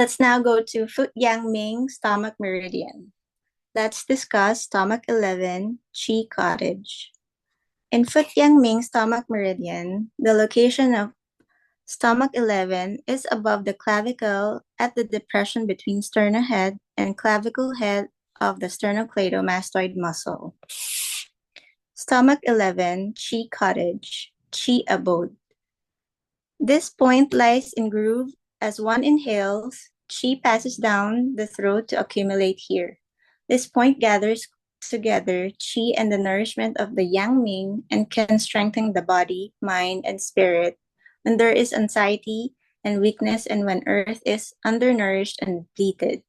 Let's now go to Foot Yang Ming Stomach Meridian. Let's discuss Stomach 11, Chi Cottage. In Foot Yang Ming Stomach Meridian, the location of Stomach 11 is above the clavicle at the depression between sternohead and clavicle head of the sternocleidomastoid muscle. Stomach 11, Chi Cottage, Chi Abode. This point lies in groove as one inhales, Qi passes down the throat to accumulate here. This point gathers together Qi and the nourishment of the Yang Ming and can strengthen the body, mind, and spirit when there is anxiety and weakness and when earth is undernourished and depleted.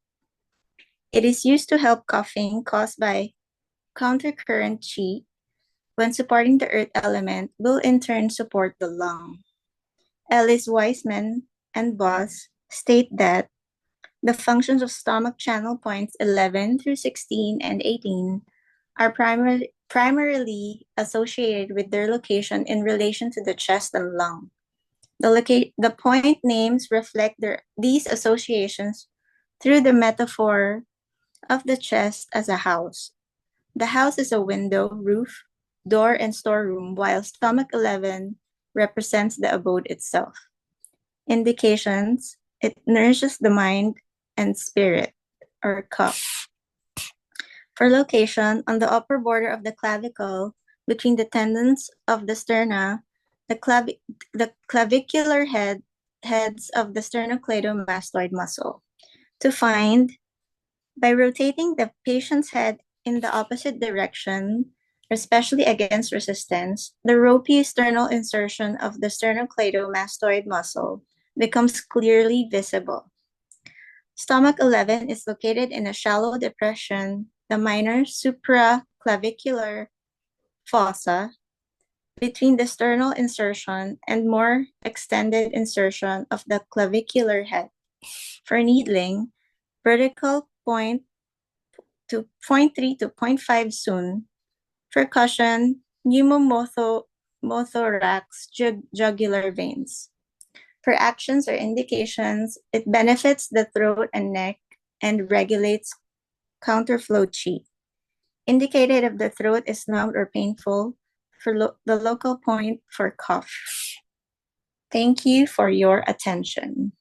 It is used to help coughing caused by countercurrent Qi. When supporting the earth element, will in turn support the lung. Ellis Weisman and Boss state that the functions of stomach channel points 11 through 16 and 18 are primarily associated with their location in relation to the chest and lung. The point names reflect these associations through the metaphor of the chest as a house. The house is a window, roof, door, and storeroom, while stomach 11 represents the abode itself. Indications: it nourishes the mind and spirit, or cup. For location, on the upper border of the clavicle, between the tendons of the sterna, the clavicular heads of the sternocleidomastoid muscle. To find, by rotating the patient's head in the opposite direction, especially against resistance, the ropey sternal insertion of the sternocleidomastoid muscle becomes clearly visible. Stomach 11 is located in a shallow depression, the minor supraclavicular fossa, between the sternal insertion and more extended insertion of the clavicular head. For needling, vertical point to 0.3 to 0.5 soon. For caution, pneumothorax jugular veins. For actions or indications, it benefits the throat and neck and regulates counterflow qi. Indicated if the throat is numbed or painful, for the local point for cough. Thank you for your attention.